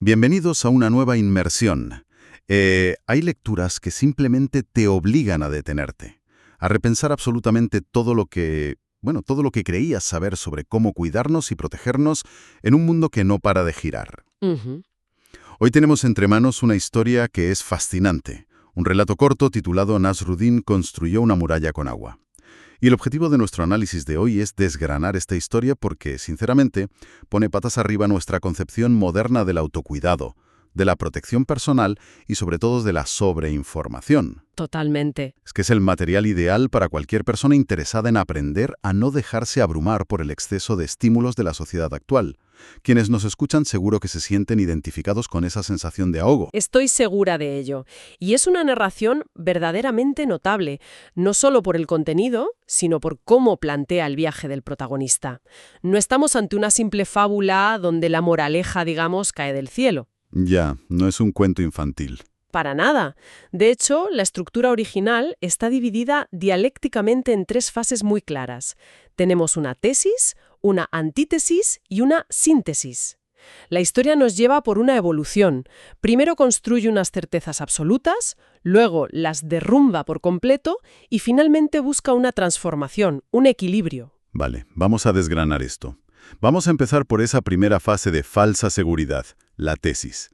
Bienvenidos a una nueva inmersión. Hay lecturas que simplemente te obligan a detenerte, a repensar absolutamente todo lo que creías saber sobre cómo cuidarnos y protegernos en un mundo que no para de girar. Ujú. Hoy tenemos entre manos una historia que es fascinante, un relato corto titulado Nasruddin construyó una muralla con agua. Y el objetivo de nuestro análisis de hoy es desgranar esta historia porque, sinceramente, pone patas arriba nuestra concepción moderna del autocuidado, de la protección personal y sobre todo de la sobreinformación. Totalmente. Es que es el material ideal para cualquier persona interesada en aprender a no dejarse abrumar por el exceso de estímulos de la sociedad actual. Quienes nos escuchan seguro que se sienten identificados con esa sensación de ahogo. Estoy segura de ello. Y es una narración verdaderamente notable, no solo por el contenido, sino por cómo plantea el viaje del protagonista. No estamos ante una simple fábula donde la moraleja, digamos, cae del cielo. Ya, no es un cuento infantil. Para nada. De hecho, la estructura original está dividida dialécticamente en tres fases muy claras. Tenemos una tesis, una antítesis y una síntesis. La historia nos lleva por una evolución. Primero construye unas certezas absolutas, luego las derrumba por completo y finalmente busca una transformación, un equilibrio. Vale, vamos a desgranar esto. Vamos a empezar por esa primera fase de falsa seguridad, la tesis.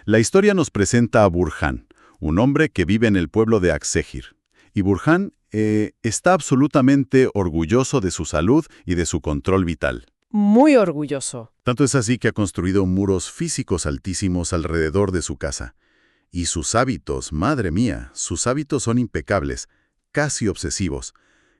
La historia nos presenta a Burhan, un hombre que vive en el pueblo de Aksehir. Y Burhan está absolutamente orgulloso de su salud y de su control vital. Muy orgulloso. Tanto es así que ha construido muros físicos altísimos alrededor de su casa. Y sus hábitos, madre mía, sus hábitos son impecables, casi obsesivos.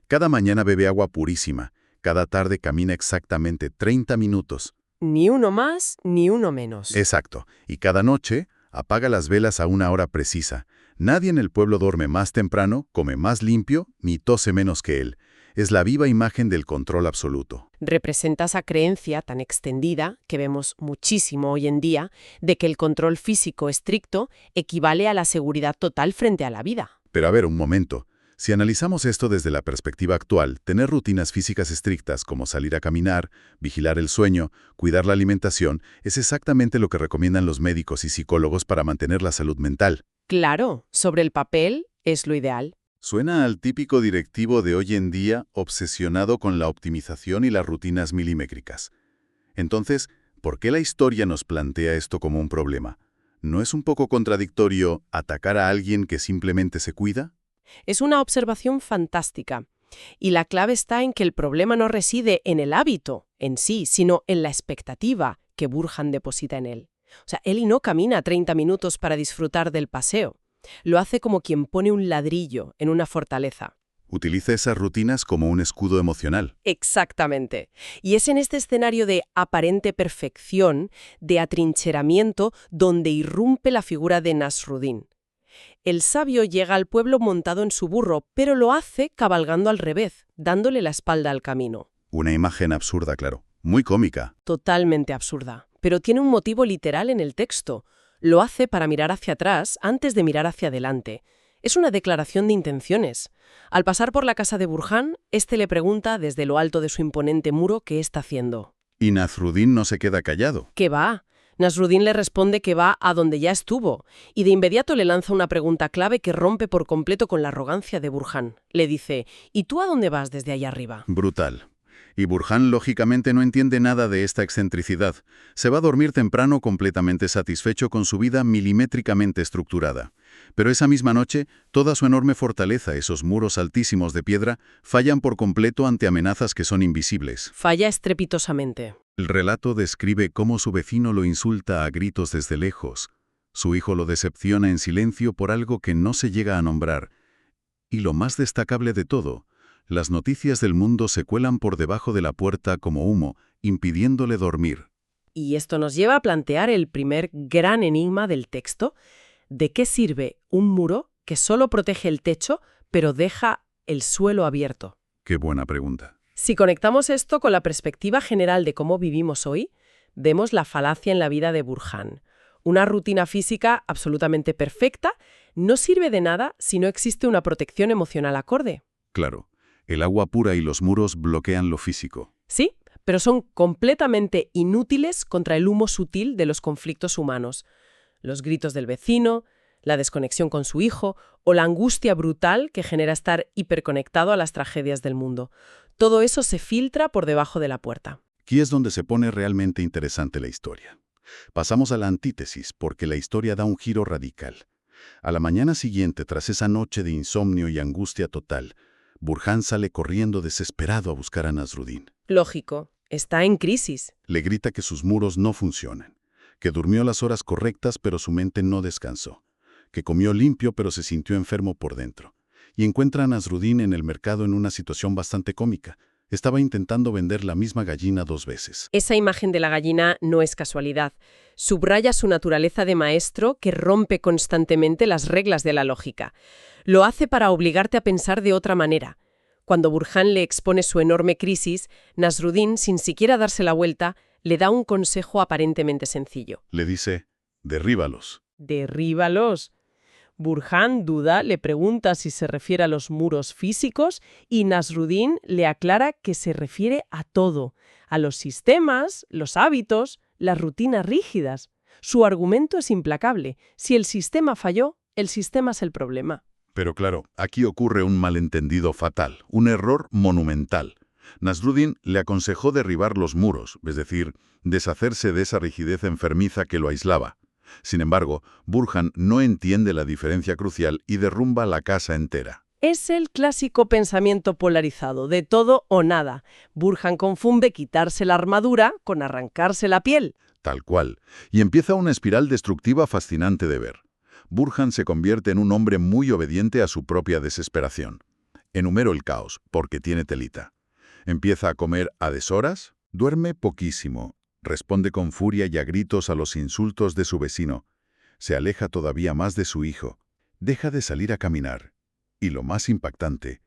Cada mañana bebe agua purísima, cada tarde camina exactamente 30 minutos. Ni uno más, ni uno menos. Exacto. Y cada noche apaga las velas a una hora precisa. Nadie en el pueblo duerme más temprano, come más limpio, ni tose menos que él. Es la viva imagen del control absoluto. Representa esa creencia tan extendida, que vemos muchísimo hoy en día, de que el control físico estricto equivale a la seguridad total frente a la vida. Pero a ver, un momento. Si analizamos esto desde la perspectiva actual, tener rutinas físicas estrictas como salir a caminar, vigilar el sueño, cuidar la alimentación, es exactamente lo que recomiendan los médicos y psicólogos para mantener la salud mental. Claro, sobre el papel es lo ideal. Suena al típico directivo de hoy en día obsesionado con la optimización y las rutinas milimétricas. Entonces, ¿por qué la historia nos plantea esto como un problema? ¿No es un poco contradictorio atacar a alguien que simplemente se cuida? Es una observación fantástica. Y la clave está en que el problema no reside en el hábito en sí, sino en la expectativa que Burhan deposita en él. O sea, él no camina 30 minutos para disfrutar del paseo. Lo hace como quien pone un ladrillo en una fortaleza. Utiliza esas rutinas como un escudo emocional. Exactamente. Y es en este escenario de aparente perfección, de atrincheramiento, donde irrumpe la figura de Nasruddin. El sabio llega al pueblo montado en su burro, pero lo hace cabalgando al revés, dándole la espalda al camino. Una imagen absurda, claro. Muy cómica. Totalmente absurda. Pero tiene un motivo literal en el texto. Lo hace para mirar hacia atrás antes de mirar hacia adelante. Es una declaración de intenciones. Al pasar por la casa de Burhan, este le pregunta desde lo alto de su imponente muro qué está haciendo. Y Nasruddin no se queda callado. ¿Qué va? Nasruddin le responde que va a donde ya estuvo, y de inmediato le lanza una pregunta clave que rompe por completo con la arrogancia de Burhan. Le dice, ¿y tú a dónde vas desde allá arriba? Brutal. Y Burhan lógicamente no entiende nada de esta excentricidad. Se va a dormir temprano completamente satisfecho con su vida milimétricamente estructurada. Pero esa misma noche, toda su enorme fortaleza, esos muros altísimos de piedra, fallan por completo ante amenazas que son invisibles. Falla estrepitosamente. El relato describe cómo su vecino lo insulta a gritos desde lejos. Su hijo lo decepciona en silencio por algo que no se llega a nombrar. Y lo más destacable de todo, las noticias del mundo se cuelan por debajo de la puerta como humo, impidiéndole dormir. Y esto nos lleva a plantear el primer gran enigma del texto. ¿De qué sirve un muro que solo protege el techo, pero deja el suelo abierto? Qué buena pregunta. Si conectamos esto con la perspectiva general de cómo vivimos hoy, vemos la falacia en la vida de Burhan. Una rutina física absolutamente perfecta no sirve de nada si no existe una protección emocional acorde. Claro, el agua pura y los muros bloquean lo físico. Sí, pero son completamente inútiles contra el humo sutil de los conflictos humanos. Los gritos del vecino, la desconexión con su hijo o la angustia brutal que genera estar hiperconectado a las tragedias del mundo. Todo eso se filtra por debajo de la puerta. Aquí es donde se pone realmente interesante la historia. Pasamos a la antítesis, porque la historia da un giro radical. A la mañana siguiente, tras esa noche de insomnio y angustia total, Burhan sale corriendo desesperado a buscar a Nasruddin. Lógico, está en crisis. Le grita que sus muros no funcionan, que durmió las horas correctas pero su mente no descansó, que comió limpio pero se sintió enfermo por dentro. Y encuentra a Nasruddin en el mercado en una situación bastante cómica. Estaba intentando vender la misma gallina 2 veces. Esa imagen de la gallina no es casualidad. Subraya su naturaleza de maestro que rompe constantemente las reglas de la lógica. Lo hace para obligarte a pensar de otra manera. Cuando Burhan le expone su enorme crisis, Nasruddin, sin siquiera darse la vuelta, le da un consejo aparentemente sencillo. Le dice, derríbalos. Derríbalos. Burhan duda, le pregunta si se refiere a los muros físicos y Nasruddin le aclara que se refiere a todo, a los sistemas, los hábitos, las rutinas rígidas. Su argumento es implacable. Si el sistema falló, el sistema es el problema. Pero claro, aquí ocurre un malentendido fatal, un error monumental. Nasruddin le aconsejó derribar los muros, es decir, deshacerse de esa rigidez enfermiza que lo aislaba. Sin embargo, Burhan no entiende la diferencia crucial y derrumba la casa entera. Es el clásico pensamiento polarizado, de todo o nada. Burhan confunde quitarse la armadura con arrancarse la piel. Tal cual. Y empieza una espiral destructiva fascinante de ver. Burhan se convierte en un hombre muy obediente a su propia desesperación. Enumero el caos, porque tiene telita. Empieza a comer a deshoras, duerme poquísimo. Responde con furia y a gritos a los insultos de su vecino. Se aleja todavía más de su hijo. Deja de salir a caminar. Y lo más impactante,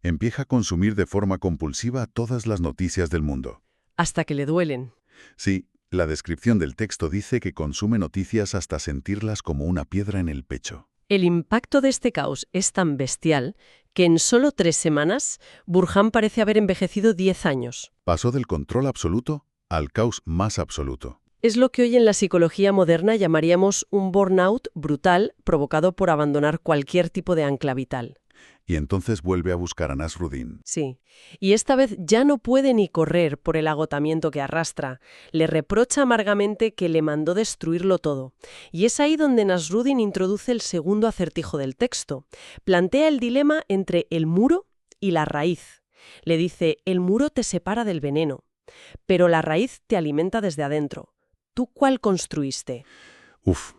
empieza a consumir de forma compulsiva todas las noticias del mundo. Hasta que le duelen. Sí, la descripción del texto dice que consume noticias hasta sentirlas como una piedra en el pecho. El impacto de este caos es tan bestial que en solo 3 semanas Burhan parece haber envejecido 10 años. Pasó del control absoluto al caos más absoluto. Es lo que hoy en la psicología moderna llamaríamos un burnout brutal provocado por abandonar cualquier tipo de ancla vital. Y entonces vuelve a buscar a Nasruddin. Sí, y esta vez ya no puede ni correr por el agotamiento que arrastra. Le reprocha amargamente que le mandó destruirlo todo. Y es ahí donde Nasruddin introduce el segundo acertijo del texto. Plantea el dilema entre el muro y la raíz. Le dice, el muro te separa del veneno, pero la raíz te alimenta desde adentro. ¿Tú cuál construiste? Uf,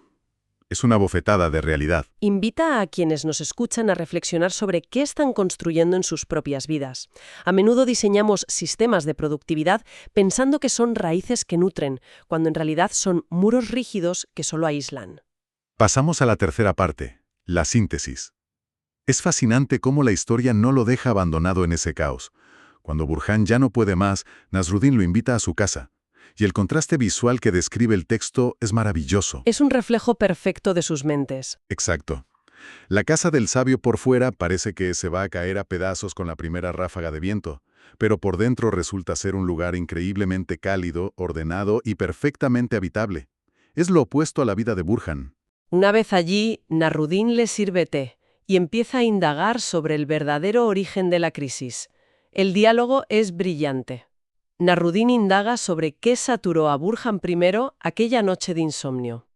es una bofetada de realidad. Invita a quienes nos escuchan a reflexionar sobre qué están construyendo en sus propias vidas. A menudo diseñamos sistemas de productividad pensando que son raíces que nutren, cuando en realidad son muros rígidos que solo aíslan. Pasamos a la tercera parte, la síntesis. Es fascinante cómo la historia no lo deja abandonado en ese caos. Cuando Burhan ya no puede más, Nasruddin lo invita a su casa. Y el contraste visual que describe el texto es maravilloso. Es un reflejo perfecto de sus mentes. Exacto. La casa del sabio por fuera parece que se va a caer a pedazos con la primera ráfaga de viento, pero por dentro resulta ser un lugar increíblemente cálido, ordenado y perfectamente habitable. Es lo opuesto a la vida de Burhan. Una vez allí, Nasruddin le sirve té y empieza a indagar sobre el verdadero origen de la crisis. El diálogo es brillante. Nasruddin indaga sobre qué saturó a Burhan primero aquella noche de insomnio.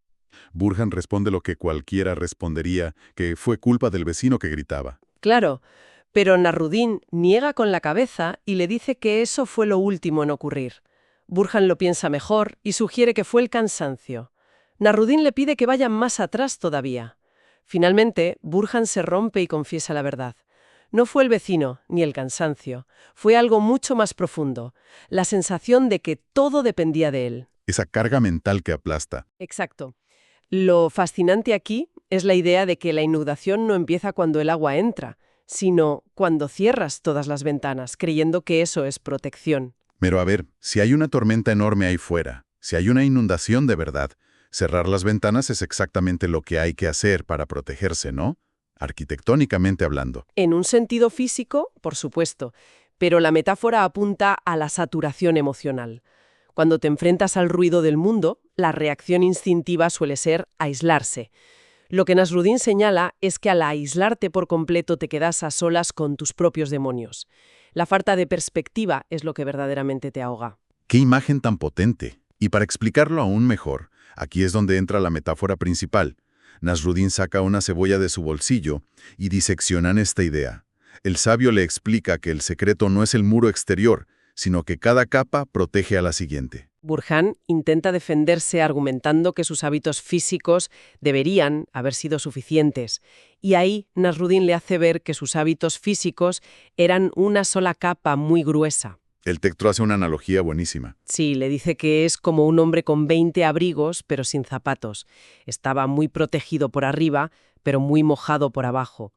Burhan responde lo que cualquiera respondería, que fue culpa del vecino que gritaba. Claro, pero Nasruddin niega con la cabeza y le dice que eso fue lo último en ocurrir. Burhan lo piensa mejor y sugiere que fue el cansancio. Nasruddin le pide que vayan más atrás todavía. Finalmente, Burhan se rompe y confiesa la verdad. No fue el vecino, ni el cansancio. Fue algo mucho más profundo. La sensación de que todo dependía de él. Esa carga mental que aplasta. Exacto. Lo fascinante aquí es la idea de que la inundación no empieza cuando el agua entra, sino cuando cierras todas las ventanas, creyendo que eso es protección. Pero a ver, si hay una tormenta enorme ahí fuera, si hay una inundación de verdad, cerrar las ventanas es exactamente lo que hay que hacer para protegerse, ¿no? Arquitectónicamente hablando. En un sentido físico, por supuesto, pero la metáfora apunta a la saturación emocional. Cuando te enfrentas al ruido del mundo, la reacción instintiva suele ser aislarse. Lo que Nasruddin señala es que al aislarte por completo te quedas a solas con tus propios demonios. La falta de perspectiva es lo que verdaderamente te ahoga. ¡Qué imagen tan potente! Y para explicarlo aún mejor, aquí es donde entra la metáfora principal. Nasruddin saca una cebolla de su bolsillo y diseccionan esta idea. El sabio le explica que el secreto no es el muro exterior, sino que cada capa protege a la siguiente. Burhan intenta defenderse argumentando que sus hábitos físicos deberían haber sido suficientes. Y ahí Nasruddin le hace ver que sus hábitos físicos eran una sola capa muy gruesa. El texto hace una analogía buenísima. Sí, le dice que es como un hombre con 20 abrigos, pero sin zapatos. Estaba muy protegido por arriba, pero muy mojado por abajo.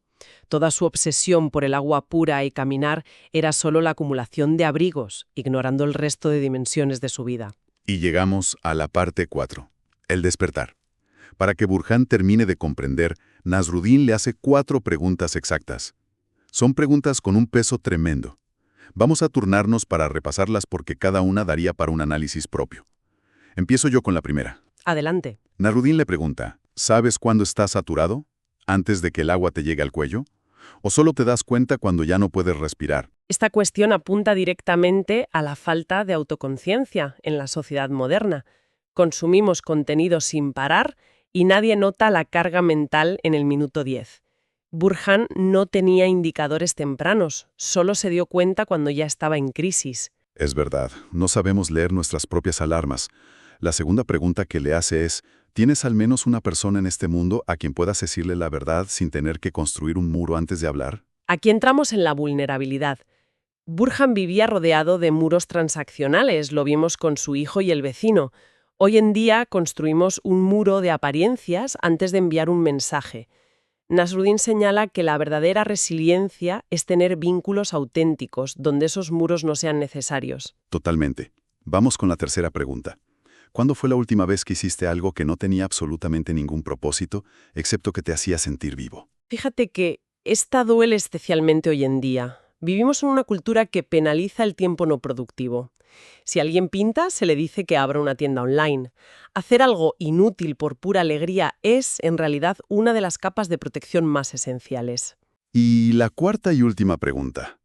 Toda su obsesión por el agua pura y caminar era solo la acumulación de abrigos, ignorando el resto de dimensiones de su vida. Y llegamos a la parte 4, el despertar. Para que Burhan termine de comprender, Nasruddin le hace 4 preguntas exactas. Son preguntas con un peso tremendo. Vamos a turnarnos para repasarlas porque cada una daría para un análisis propio. Empiezo yo con la primera. Adelante. Nasruddin le pregunta, ¿sabes cuándo estás saturado? ¿Antes de que el agua te llegue al cuello? ¿O solo te das cuenta cuando ya no puedes respirar? Esta cuestión apunta directamente a la falta de autoconciencia en la sociedad moderna. Consumimos contenido sin parar y nadie nota la carga mental en el minuto 10. Burhan no tenía indicadores tempranos, solo se dio cuenta cuando ya estaba en crisis. Es verdad, no sabemos leer nuestras propias alarmas. La segunda pregunta que le hace es, ¿tienes al menos una persona en este mundo a quien puedas decirle la verdad sin tener que construir un muro antes de hablar? Aquí entramos en la vulnerabilidad. Burhan vivía rodeado de muros transaccionales, lo vimos con su hijo y el vecino. Hoy en día construimos un muro de apariencias antes de enviar un mensaje. Nasruddin señala que la verdadera resiliencia es tener vínculos auténticos, donde esos muros no sean necesarios. Totalmente. Vamos con la tercera pregunta. ¿Cuándo fue la última vez que hiciste algo que no tenía absolutamente ningún propósito, excepto que te hacía sentir vivo? Fíjate que esta duele especialmente hoy en día. Vivimos en una cultura que penaliza el tiempo no productivo. Si alguien pinta, se le dice que abra una tienda online. Hacer algo inútil por pura alegría es, en realidad, una de las capas de protección más esenciales. Y la cuarta y última pregunta.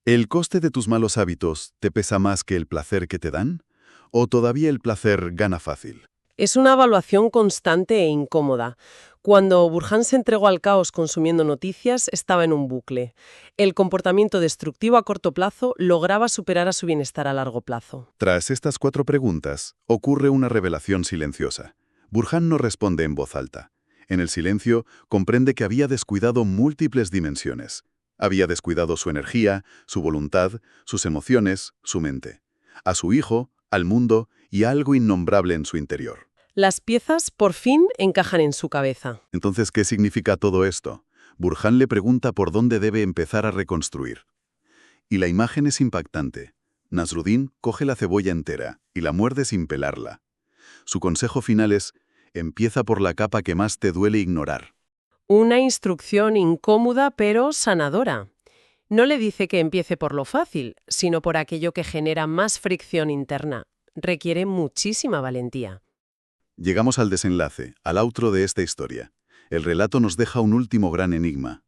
¿El coste de tus malos hábitos te pesa más que el placer que te dan? ¿O todavía el placer gana fácil? Es una evaluación constante e incómoda. Cuando Burhan se entregó al caos consumiendo noticias, estaba en un bucle. El comportamiento destructivo a corto plazo lograba superar a su bienestar a largo plazo. Tras estas 4 preguntas, ocurre una revelación silenciosa. Burhan no responde en voz alta. En el silencio, comprende que había descuidado múltiples dimensiones. Había descuidado su energía, su voluntad, sus emociones, su mente. A su hijo, al mundo y algo innombrable en su interior. Las piezas, por fin, encajan en su cabeza. Entonces, ¿qué significa todo esto? Burhan le pregunta por dónde debe empezar a reconstruir. Y la imagen es impactante. Nasruddin coge la cebolla entera y la muerde sin pelarla. Su consejo final es, empieza por la capa que más te duele ignorar. Una instrucción incómoda pero sanadora. No le dice que empiece por lo fácil, sino por aquello que genera más fricción interna. Requiere muchísima valentía. Llegamos al desenlace, al outro de esta historia. El relato nos deja un último gran enigma.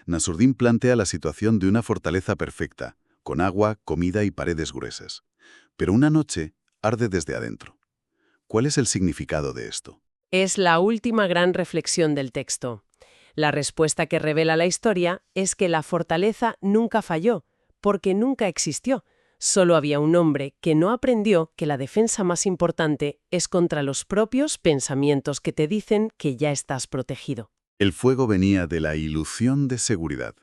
Nasruddin plantea la situación de una fortaleza perfecta, con agua, comida y paredes gruesas. Pero una noche arde desde adentro. ¿Cuál es el significado de esto? Es la última gran reflexión del texto. La respuesta que revela la historia es que la fortaleza nunca falló, porque nunca existió. Solo había un hombre que no aprendió que la defensa más importante es contra los propios pensamientos que te dicen que ya estás protegido. El fuego venía de la ilusión de seguridad.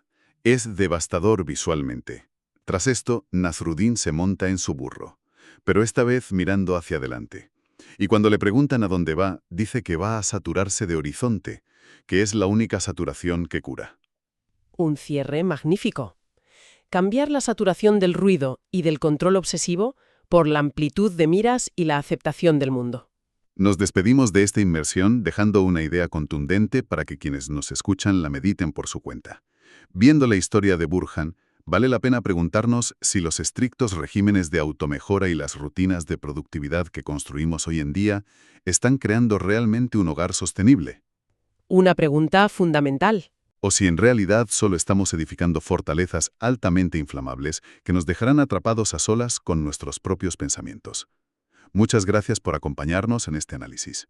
Es devastador visualmente. Tras esto, Nasruddin se monta en su burro, pero esta vez mirando hacia adelante. Y cuando le preguntan a dónde va, dice que va a saturarse de horizonte, que es la única saturación que cura. Un cierre magnífico. Cambiar la saturación del ruido y del control obsesivo por la amplitud de miras y la aceptación del mundo. Nos despedimos de esta inmersión dejando una idea contundente para que quienes nos escuchan la mediten por su cuenta. Viendo la historia de Burhan, Vale la pena preguntarnos si los estrictos regímenes de automejora y las rutinas de productividad que construimos hoy en día están creando realmente un hogar sostenible, Una pregunta fundamental. o si en realidad solo estamos edificando fortalezas altamente inflamables que nos dejarán atrapados a solas con nuestros propios pensamientos. Muchas gracias por acompañarnos en este análisis.